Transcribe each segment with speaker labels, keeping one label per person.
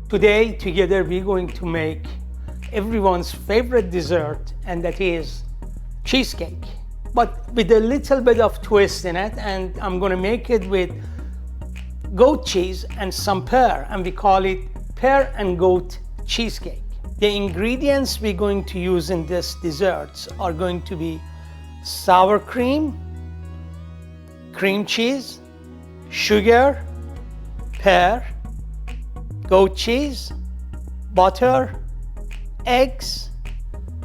Speaker 1: Today, together, we're going to make everyone's favorite dessert, and that is cheesecake, but with a little bit of twist in it. And I'm gonna make it with goat cheese and some pear, and we call it pear and goat cheesecake. The ingredients we're going to use in this dessert are going to be sour cream, cream cheese, sugar, pear, goat cheese, butter, eggs,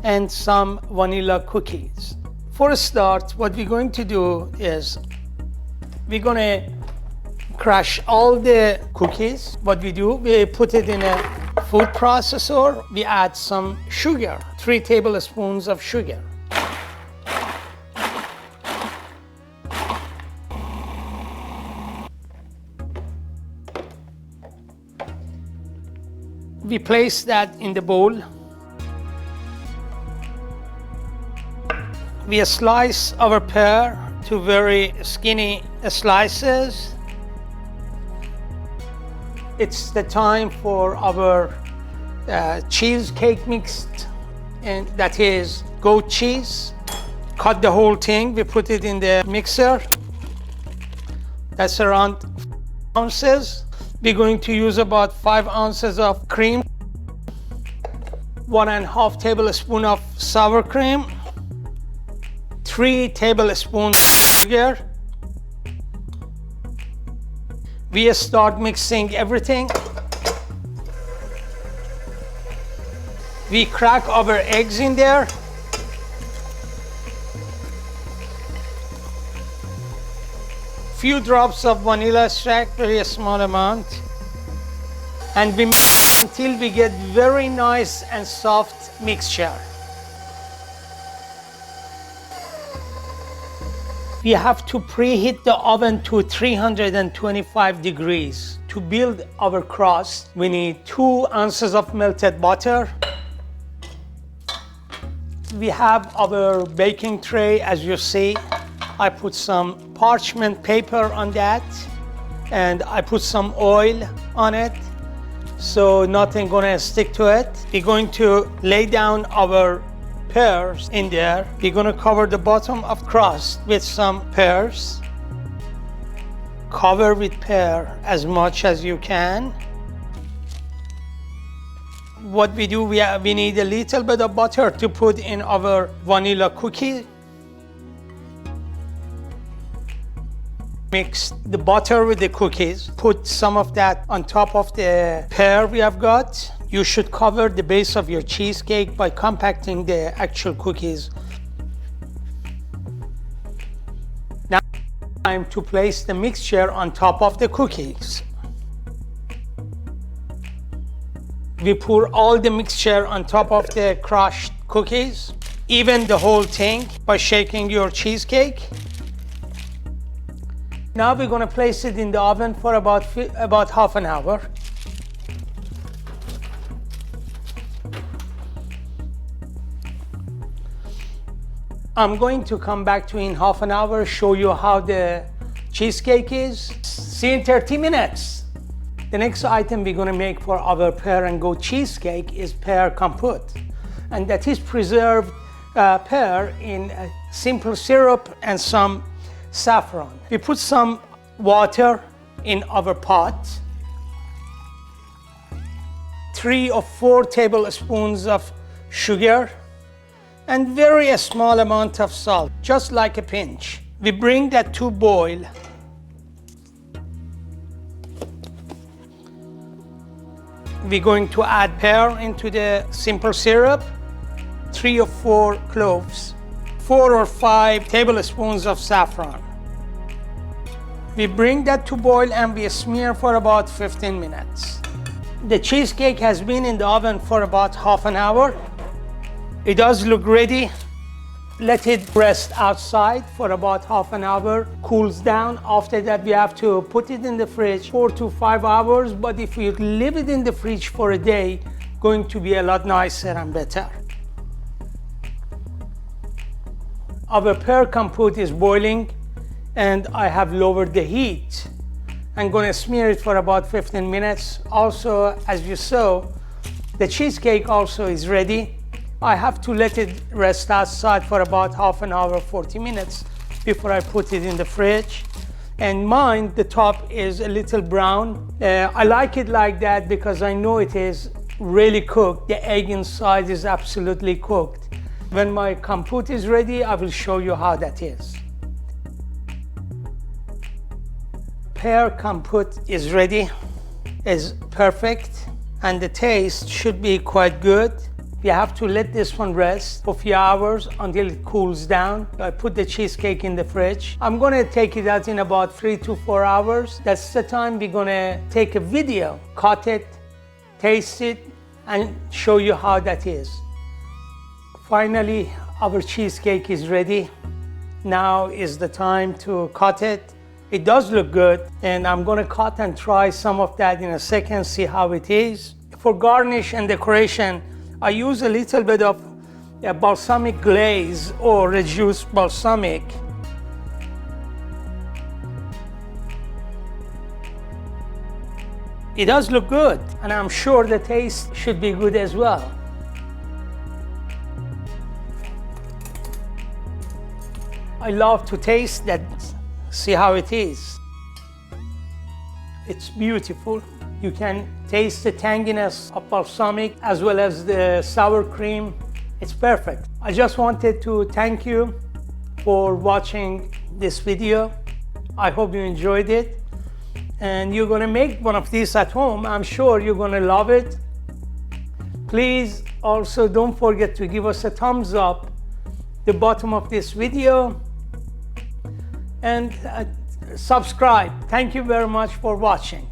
Speaker 1: and some vanilla cookies. For a start, what we're going to do is we're gonna crush all the cookies. What we do, we put it in a food processor. We add some sugar, 3 tablespoons of sugar. We place that in the bowl. We slice our pear to very skinny slices. It's the time for our cheesecake mixed, and that is goat cheese. Cut the whole thing, we put it in the mixer. That's around 5 ounces. We're going to use about 5 ounces of cream, 1.5 tablespoons of sour cream, 3 tablespoons of sugar. We start mixing everything. We crack our eggs in there. Few drops of vanilla extract, very small amount. And we mix until we get very nice and soft mixture. We have to preheat the oven to 325 degrees. To build our crust, we need 2 ounces of melted butter. We have our baking tray, as you see. I put some parchment paper on that, and I put some oil on it, so nothing gonna stick to it. We're going to lay down our pears in there. We're gonna cover the bottom of crust with some pears. Cover with pear as much as you can. What we do, we need a little bit of butter to put in our vanilla cookie. Mix the butter with the cookies. Put some of that on top of the pear we have got. You should cover the base of your cheesecake by compacting the actual cookies. Now, time to place the mixture on top of the cookies. We pour all the mixture on top of the crushed cookies. Even the whole thing by shaking your cheesecake. Now we're gonna place it in the oven for about half an hour. I'm going to come back to in half an hour, show you how the cheesecake is. See you in 30 minutes. The next item we're gonna make for our pear and goat cheesecake is pear compote. And that is preserved pear in simple syrup and some saffron. We put some water in our pot, 3 or 4 tablespoons of sugar, and very small amount of salt, just like a pinch. We bring that to boil. We're going to add pear into the simple syrup, 3 or 4 cloves, 4 or 5 tablespoons of saffron. We bring that to boil and we smear for about 15 minutes. The cheesecake has been in the oven for about half an hour. It does look ready. Let it rest outside for about half an hour, cools down. After that, we have to put it in the fridge 4 to 5 hours, but if you leave it in the fridge for a day, going to be a lot nicer and better. Our pear compote is boiling, and I have lowered the heat. I'm gonna smear it for about 15 minutes. Also, as you saw, the cheesecake also is ready. I have to let it rest outside for about half an hour, 40 minutes before I put it in the fridge. And mine, the top is a little brown. I like it like that because I know it is really cooked. The egg inside is absolutely cooked. When my compote is ready, I will show you how that is. Pear compote is ready, is perfect, and the taste should be quite good. You have to let this one rest for a few hours until it cools down. I put the cheesecake in the fridge. I'm gonna take it out in about 3 to 4 hours. That's the time we're gonna take a video, cut it, taste it, and show you how that is. Finally, our cheesecake is ready. Now is the time to cut it. It does look good, and I'm gonna cut and try some of that in a second, see how it is. For garnish and decoration, I use a little bit of balsamic glaze or reduced balsamic. It does look good, and I'm sure the taste should be good as well. I love to taste that. See how it is. It's beautiful. You can taste the tanginess of balsamic as well as the sour cream. It's perfect. I just wanted to thank you for watching this video. I hope you enjoyed it. And you're gonna make one of these at home. I'm sure you're gonna love it. Please also don't forget to give us a thumbs up at the bottom of this video. And subscribe. Thank you very much for watching.